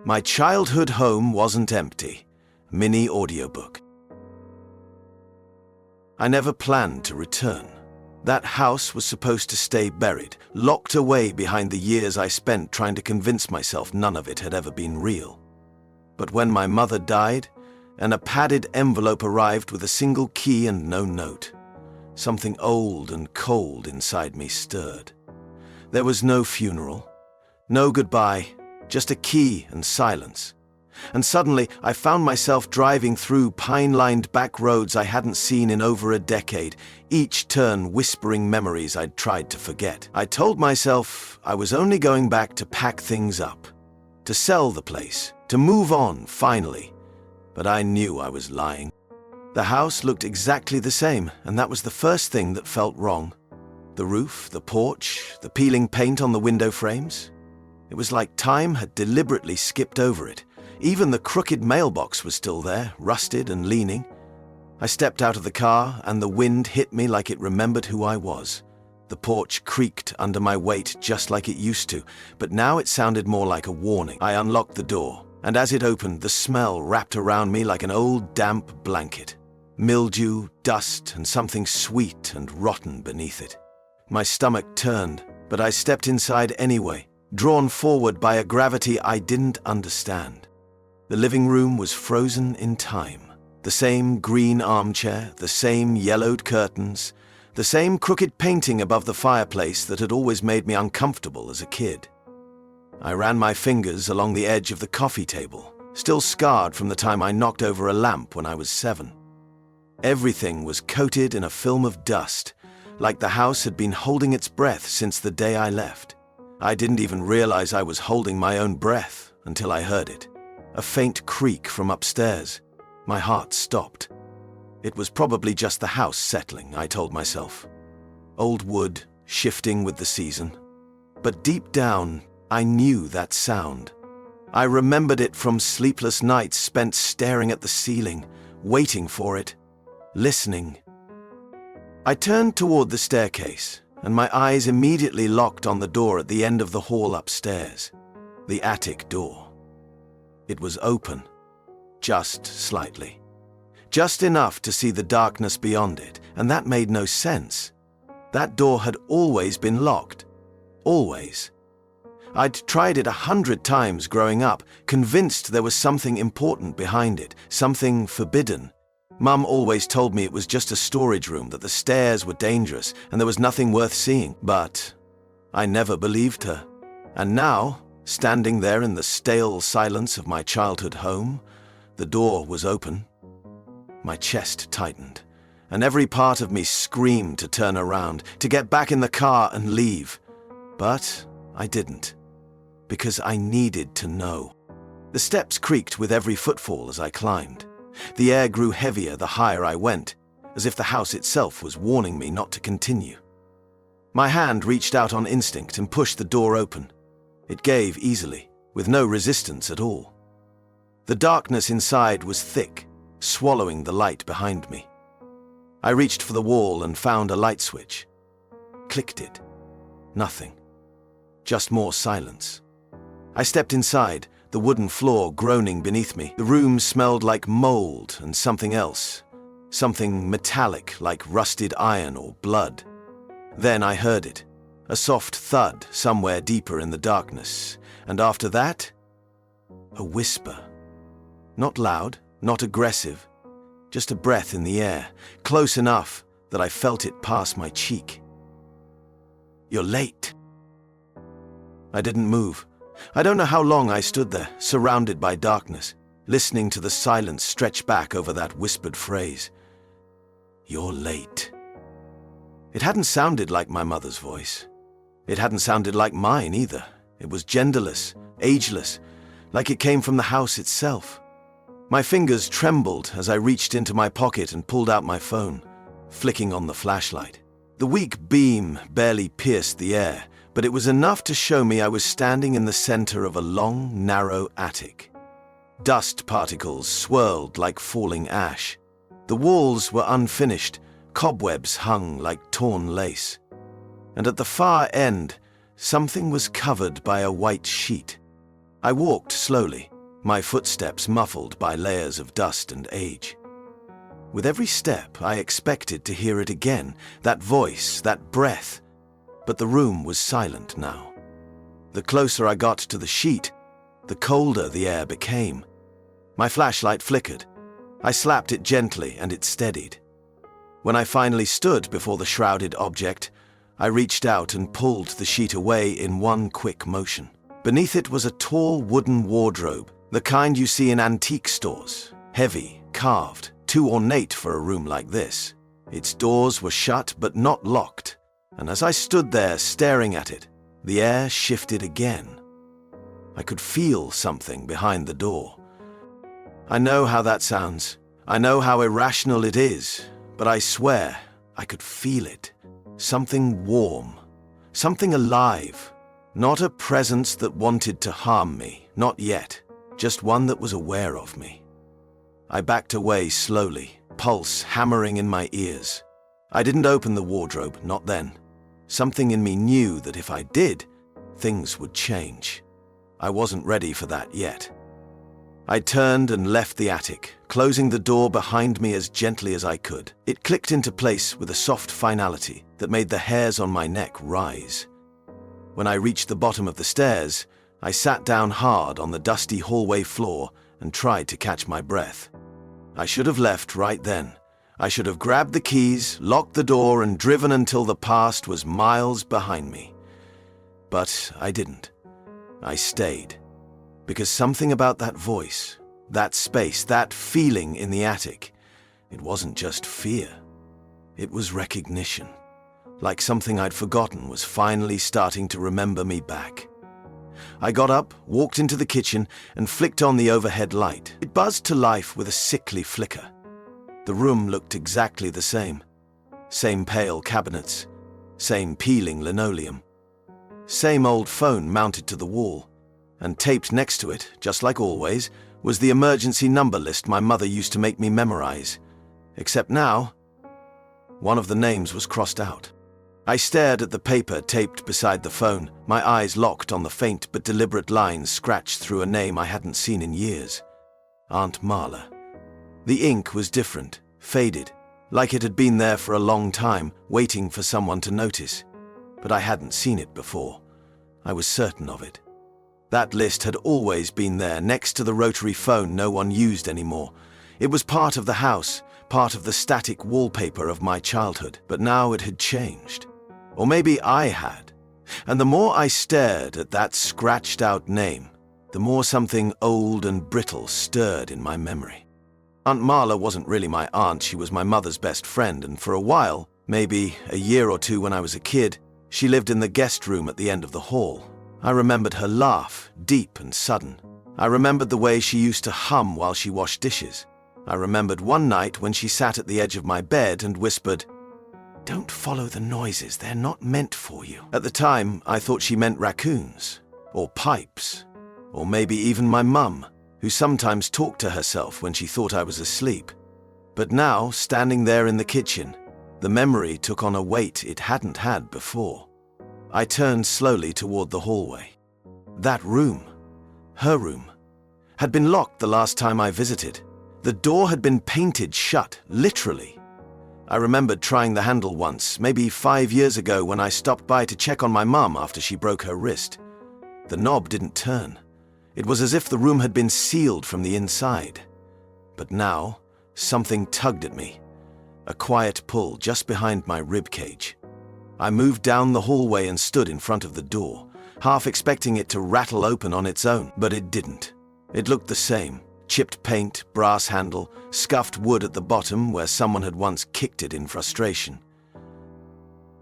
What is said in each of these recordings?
My childhood home wasn't empty. Mini audiobook. I never planned to return. That house was supposed to stay buried, locked away behind the years I spent trying to convince myself none of it had ever been real. But when my mother died, and a padded envelope arrived with a single key and no note, something old and cold inside me stirred. There was no funeral, no goodbye, just a key and silence. And suddenly I found myself driving through pine-lined back roads I hadn't seen in over a decade, each turn whispering memories I'd tried to forget. I told myself I was only going back to pack things up, to sell the place, to move on finally. But I knew I was lying. The house looked exactly the same, and that was the first thing that felt wrong. The roof, the porch, the peeling paint on the window frames. It was like time had deliberately skipped over it. Even the crooked mailbox was still there, rusted and leaning. I stepped out of the car, and the wind hit me like it remembered who I was. The porch creaked under my weight just like it used to, but now it sounded more like a warning. I unlocked the door, and as it opened, the smell wrapped around me like an old damp blanket. Mildew, dust, and something sweet and rotten beneath it. My stomach turned, but I stepped inside anyway, drawn forward by a gravity I didn't understand. The living room was frozen in time. The same green armchair, the same yellowed curtains, the same crooked painting above the fireplace that had always made me uncomfortable as a kid. I ran my fingers along the edge of the coffee table, still scarred from the time I knocked over a lamp when I was 7. Everything was coated in a film of dust, like the house had been holding its breath since the day I left. I didn't even realize I was holding my own breath until I heard it. A faint creak from upstairs. My heart stopped. It was probably just the house settling, I told myself. Old wood, shifting with the season. But deep down, I knew that sound. I remembered it from sleepless nights spent staring at the ceiling, waiting for it, listening. I turned toward the staircase, and my eyes immediately locked on the door at the end of the hall upstairs. The attic door. It was open, just slightly. Just enough to see the darkness beyond it, and that made no sense. That door had always been locked. Always. I'd tried it 100 times growing up, convinced there was something important behind it, something forbidden. Mum always told me it was just a storage room, that the stairs were dangerous, and there was nothing worth seeing. But I never believed her. And now, standing there in the stale silence of my childhood home, the door was open. My chest tightened, and every part of me screamed to turn around, to get back in the car and leave. But I didn't, because I needed to know. The steps creaked with every footfall as I climbed. The air grew heavier the higher I went, as if the house itself was warning me not to continue. My hand reached out on instinct and pushed the door open. It gave easily, with no resistance at all. The darkness inside was thick, swallowing the light behind me. I reached for the wall and found a light switch. Clicked it. Nothing. Just more silence. I stepped inside, the wooden floor groaning beneath me. The room smelled like mold and something else. Something metallic like rusted iron or blood. Then I heard it. A soft thud somewhere deeper in the darkness, and after that, a whisper. Not loud, not aggressive, just a breath in the air, close enough that I felt it pass my cheek. "You're late." I didn't move. I don't know how long I stood there, surrounded by darkness, listening to the silence stretch back over that whispered phrase. "You're late." It hadn't sounded like my mother's voice. It hadn't sounded like mine either. It was genderless, ageless, like it came from the house itself. My fingers trembled as I reached into my pocket and pulled out my phone, flicking on the flashlight. The weak beam barely pierced the air, but it was enough to show me I was standing in the center of a long, narrow attic. Dust particles swirled like falling ash. The walls were unfinished, cobwebs hung like torn lace. And at the far end, something was covered by a white sheet. I walked slowly, my footsteps muffled by layers of dust and age. With every step, I expected to hear it again, that voice, that breath, but the room was silent now. The closer I got to the sheet, the colder the air became. My flashlight flickered. I slapped it gently and it steadied. When I finally stood before the shrouded object, I reached out and pulled the sheet away in one quick motion. Beneath it was a tall wooden wardrobe, the kind you see in antique stores, heavy, carved, too ornate for a room like this. Its doors were shut but not locked, and as I stood there staring at it, the air shifted again. I could feel something behind the door. I know how that sounds. I know how irrational it is, but I swear I could feel it. Something warm, something alive. Not a presence that wanted to harm me, not yet, just one that was aware of me. I backed away slowly, pulse hammering in my ears. I didn't open the wardrobe, not then. Something in me knew that if I did, things would change. I wasn't ready for that yet. I turned and left the attic, closing the door behind me as gently as I could. It clicked into place with a soft finality that made the hairs on my neck rise. When I reached the bottom of the stairs, I sat down hard on the dusty hallway floor and tried to catch my breath. I should have left right then. I should have grabbed the keys, locked the door, and driven until the past was miles behind me. But I didn't. I stayed. Because something about that voice, that space, that feeling in the attic, it wasn't just fear. It was recognition. Like something I'd forgotten was finally starting to remember me back. I got up, walked into the kitchen, and flicked on the overhead light. It buzzed to life with a sickly flicker. The room looked exactly the same. Same pale cabinets, same peeling linoleum, same old phone mounted to the wall, and taped next to it, just like always, was the emergency number list my mother used to make me memorize. Except now, one of the names was crossed out. I stared at the paper taped beside the phone, my eyes locked on the faint but deliberate lines scratched through a name I hadn't seen in years. Aunt Marla. The ink was different, faded, like it had been there for a long time, waiting for someone to notice. But I hadn't seen it before. I was certain of it. That list had always been there, next to the rotary phone no one used anymore. It was part of the house, part of the static wallpaper of my childhood, but now it had changed. Or maybe I had. And the more I stared at that scratched-out name, the more something old and brittle stirred in my memory. Aunt Marla wasn't really my aunt, she was my mother's best friend, and for a while, maybe a year or two when I was a kid, she lived in the guest room at the end of the hall. I remembered her laugh, deep and sudden. I remembered the way she used to hum while she washed dishes. I remembered one night when she sat at the edge of my bed and whispered, "Don't follow the noises, they're not meant for you." At the time, I thought she meant raccoons, or pipes, or maybe even my mum, who sometimes talked to herself when she thought I was asleep. But now, standing there in the kitchen, the memory took on a weight it hadn't had before. I turned slowly toward the hallway. That room, her room, had been locked the last time I visited. The door had been painted shut, literally. I remembered trying the handle once, maybe 5 years ago when I stopped by to check on my mum after she broke her wrist. The knob didn't turn. It was as if the room had been sealed from the inside. But now, something tugged at me. A quiet pull just behind my rib cage. I moved down the hallway and stood in front of the door, half expecting it to rattle open on its own, but it didn't. It looked the same. Chipped paint, brass handle, scuffed wood at the bottom where someone had once kicked it in frustration.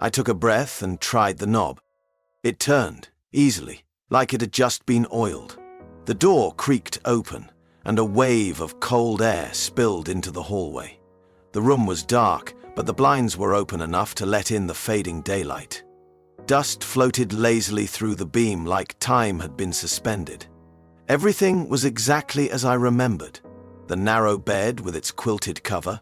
I took a breath and tried the knob. It turned, easily, like it had just been oiled. The door creaked open, and a wave of cold air spilled into the hallway. The room was dark, but the blinds were open enough to let in the fading daylight. Dust floated lazily through the beam like time had been suspended. Everything was exactly as I remembered. The narrow bed with its quilted cover,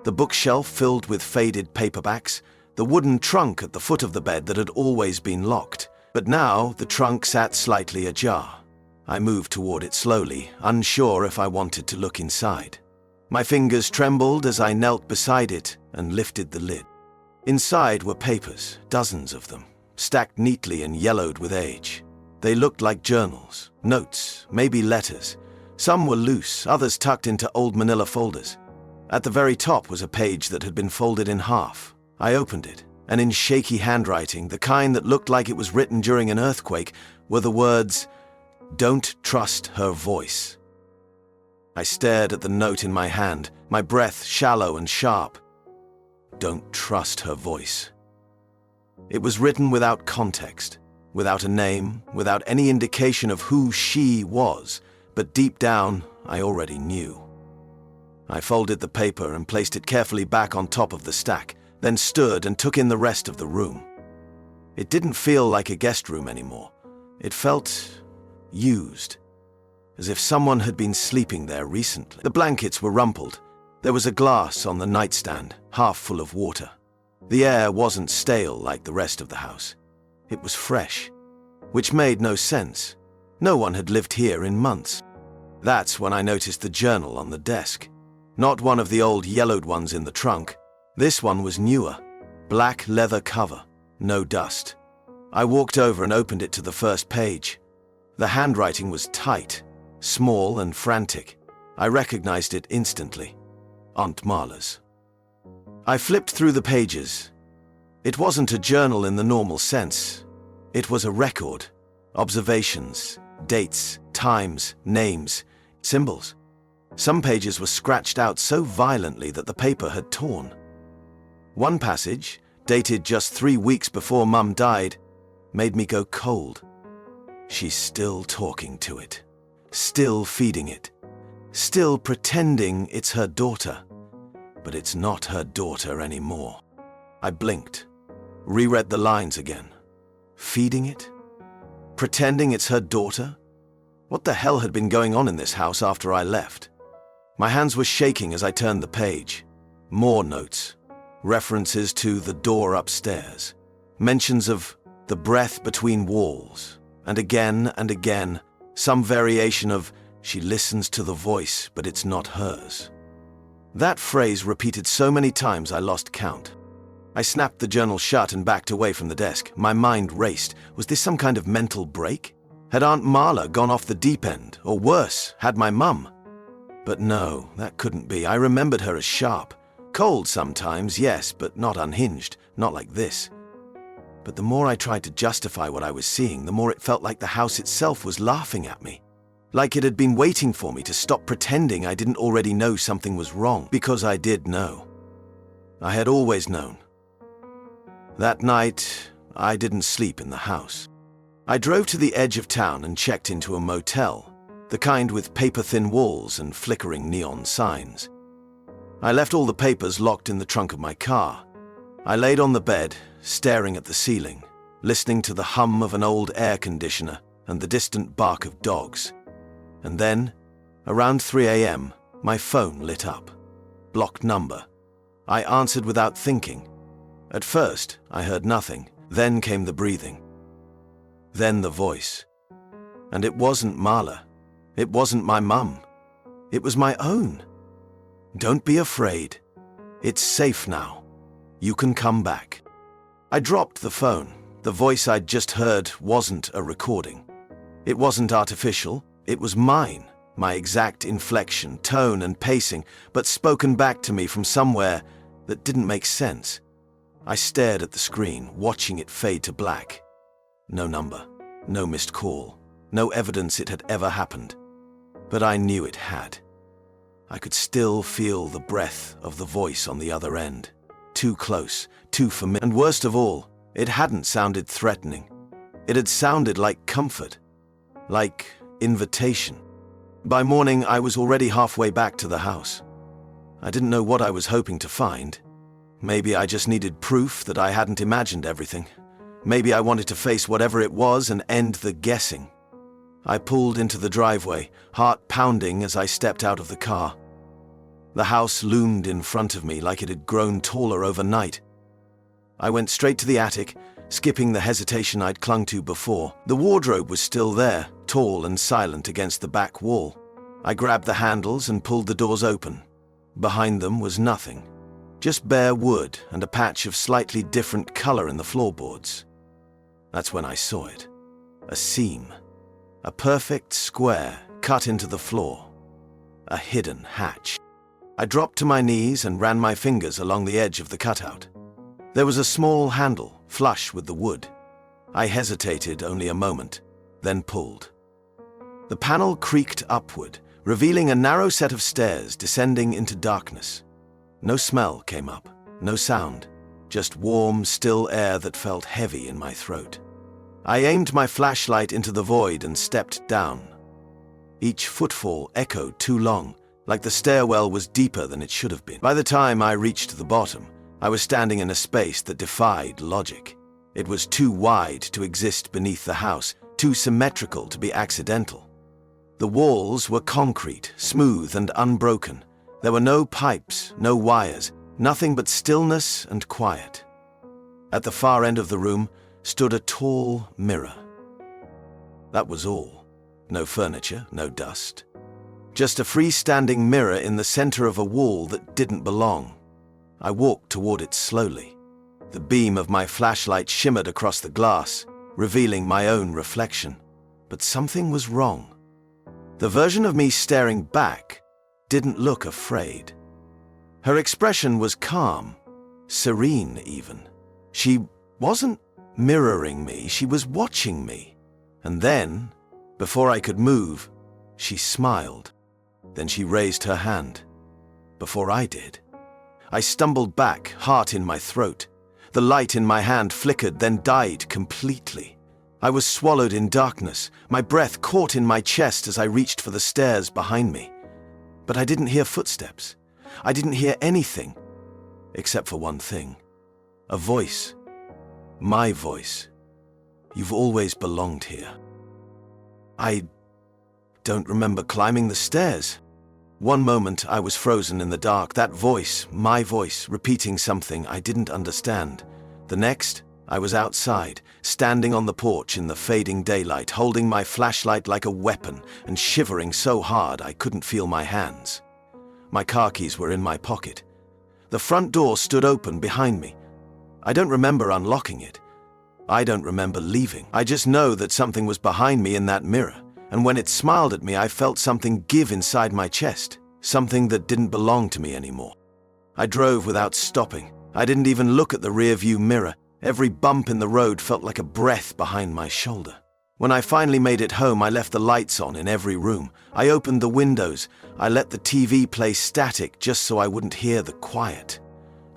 the bookshelf filled with faded paperbacks, the wooden trunk at the foot of the bed that had always been locked, but now the trunk sat slightly ajar. I moved toward it slowly, unsure if I wanted to look inside. My fingers trembled as I knelt beside it and lifted the lid. Inside were papers, dozens of them, stacked neatly and yellowed with age. They looked like journals, notes, maybe letters. Some were loose, others tucked into old manila folders. At the very top was a page that had been folded in half. I opened it, and in shaky handwriting, the kind that looked like it was written during an earthquake, were the words, "Don't trust her voice." I stared at the note in my hand, my breath shallow and sharp. Don't trust her voice. It was written without context, without a name, without any indication of who she was, but deep down, I already knew. I folded the paper and placed it carefully back on top of the stack, then stood and took in the rest of the room. It didn't feel like a guest room anymore. It felt used, as if someone had been sleeping there recently. The blankets were rumpled. There was a glass on the nightstand, half full of water. The air wasn't stale like the rest of the house. It was fresh, which made no sense. No one had lived here in months. That's when I noticed the journal on the desk. Not one of the old yellowed ones in the trunk. This one was newer, black leather cover, no dust. I walked over and opened it to the first page. The handwriting was tight, small and frantic. I recognized it instantly. Aunt Marla's. I flipped through the pages. It wasn't a journal in the normal sense. It was a record. Observations, dates, times, names, symbols. Some pages were scratched out so violently that the paper had torn. One passage, dated just 3 weeks before Mum died, made me go cold. She's still talking to it, still feeding it, still pretending it's her daughter. But it's not her daughter anymore. I blinked, reread the lines again. Feeding it? Pretending it's her daughter? What the hell had been going on in this house after I left? My hands were shaking as I turned the page. More notes. References to the door upstairs. Mentions of the breath between walls. And again, some variation of, she listens to the voice, but it's not hers. That phrase repeated so many times I lost count. I snapped the journal shut and backed away from the desk. My mind raced. Was this some kind of mental break? Had Aunt Marla gone off the deep end? Or worse, had my mum? But no, that couldn't be. I remembered her as sharp. Cold sometimes, yes, but not unhinged. Not like this. But the more I tried to justify what I was seeing, the more it felt like the house itself was laughing at me. Like it had been waiting for me to stop pretending I didn't already know something was wrong, because I did know. I had always known. That night, I didn't sleep in the house. I drove to the edge of town and checked into a motel, the kind with paper-thin walls and flickering neon signs. I left all the papers locked in the trunk of my car. I laid on the bed, staring at the ceiling, listening to the hum of an old air conditioner and the distant bark of dogs. And then, around 3 a.m., my phone lit up. Blocked number. I answered without thinking. At first, I heard nothing. Then came the breathing. Then the voice. And it wasn't Marla. It wasn't my mum. It was my own. Don't be afraid. It's safe now. You can come back. I dropped the phone. The voice I'd just heard wasn't a recording. It wasn't artificial. It was mine, my exact inflection, tone, and pacing, but spoken back to me from somewhere that didn't make sense. I stared at the screen, watching it fade to black. No number, no missed call, no evidence it had ever happened. But I knew it had. I could still feel the breath of the voice on the other end. Too close, too familiar. And worst of all, it hadn't sounded threatening. It had sounded like comfort, like invitation. By morning, I was already halfway back to the house. I didn't know what I was hoping to find. Maybe I just needed proof that I hadn't imagined everything. Maybe I wanted to face whatever it was and end the guessing. I pulled into the driveway, heart pounding as I stepped out of the car. The house loomed in front of me like it had grown taller overnight. I went straight to the attic, skipping the hesitation I'd clung to before. The wardrobe was still there, tall and silent against the back wall. I grabbed the handles and pulled the doors open. Behind them was nothing, just bare wood and a patch of slightly different color in the floorboards. That's when I saw it. A seam. A perfect square cut into the floor. A hidden hatch. I dropped to my knees and ran my fingers along the edge of the cutout. There was a small handle, flush with the wood. I hesitated only a moment, then pulled. The panel creaked upward, revealing a narrow set of stairs descending into darkness. No smell came up, no sound, just warm, still air that felt heavy in my throat. I aimed my flashlight into the void and stepped down. Each footfall echoed too long, like the stairwell was deeper than it should have been. By the time I reached the bottom, I was standing in a space that defied logic. It was too wide to exist beneath the house, too symmetrical to be accidental. The walls were concrete, smooth and unbroken. There were no pipes, no wires, nothing but stillness and quiet. At the far end of the room stood a tall mirror. That was all. No furniture, no dust. Just a freestanding mirror in the center of a wall that didn't belong. I walked toward it slowly. The beam of my flashlight shimmered across the glass, revealing my own reflection. But something was wrong. The version of me staring back didn't look afraid. Her expression was calm, serene even. She wasn't mirroring me, she was watching me. And then, before I could move, she smiled. Then she raised her hand. Before I did. I stumbled back, heart in my throat. The light in my hand flickered, then died completely. I was swallowed in darkness, my breath caught in my chest as I reached for the stairs behind me. But I didn't hear footsteps. I didn't hear anything, except for one thing. A voice. My voice. You've always belonged here. I don't remember climbing the stairs. One moment I was frozen in the dark, that voice, my voice, repeating something I didn't understand. The next, I was outside, standing on the porch in the fading daylight, holding my flashlight like a weapon and shivering so hard I couldn't feel my hands. My car keys were in my pocket. The front door stood open behind me. I don't remember unlocking it. I don't remember leaving. I just know that something was behind me in that mirror, and when it smiled at me, I felt something give inside my chest, something that didn't belong to me anymore. I drove without stopping. I didn't even look at the rearview mirror. Every bump in the road felt like a breath behind my shoulder. When I finally made it home, I left the lights on in every room. I opened the windows. I let the TV play static just so I wouldn't hear the quiet.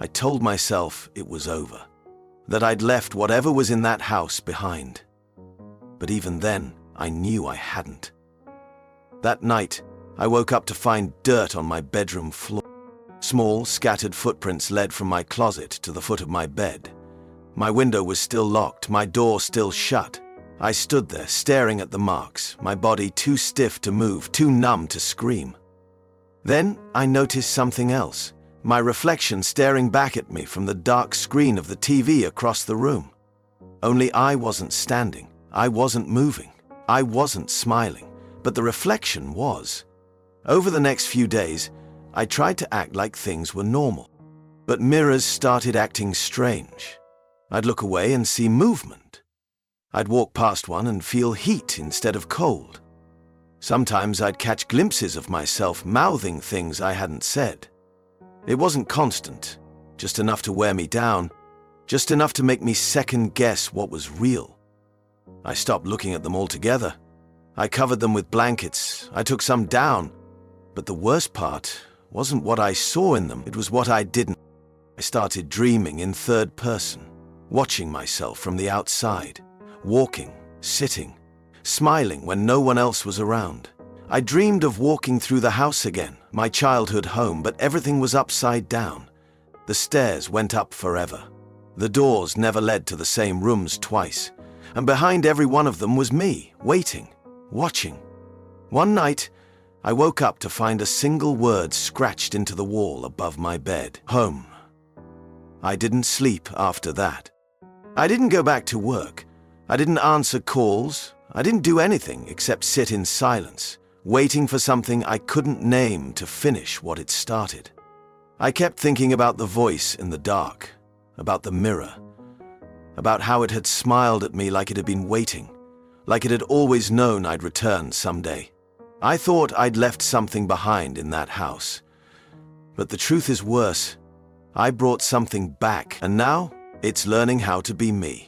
I told myself it was over, that I'd left whatever was in that house behind. But even then, I knew I hadn't. That night, I woke up to find dirt on my bedroom floor. Small, scattered footprints led from my closet to the foot of my bed. My window was still locked, my door still shut. I stood there, staring at the marks, my body too stiff to move, too numb to scream. Then I noticed something else, my reflection staring back at me from the dark screen of the TV across the room. Only I wasn't standing, I wasn't moving, I wasn't smiling, but the reflection was. Over the next few days, I tried to act like things were normal, but mirrors started acting strange. I'd look away and see movement. I'd walk past one and feel heat instead of cold. Sometimes I'd catch glimpses of myself mouthing things I hadn't said. It wasn't constant, just enough to wear me down, just enough to make me second-guess what was real. I stopped looking at them altogether. I covered them with blankets, I took some down, but the worst part wasn't what I saw in them, it was what I didn't. I started dreaming in third person, watching myself from the outside, walking, sitting, smiling when no one else was around. I dreamed of walking through the house again, my childhood home, but everything was upside down. The stairs went up forever. The doors never led to the same rooms twice, and behind every one of them was me, waiting, watching. One night, I woke up to find a single word scratched into the wall above my bed. Home. I didn't sleep after that. I didn't go back to work. I didn't answer calls. I didn't do anything except sit in silence, waiting for something I couldn't name to finish what it started. I kept thinking about the voice in the dark, about the mirror, about how it had smiled at me like it had been waiting, like it had always known I'd return someday. I thought I'd left something behind in that house. But the truth is worse. I brought something back, and now it's learning how to be me.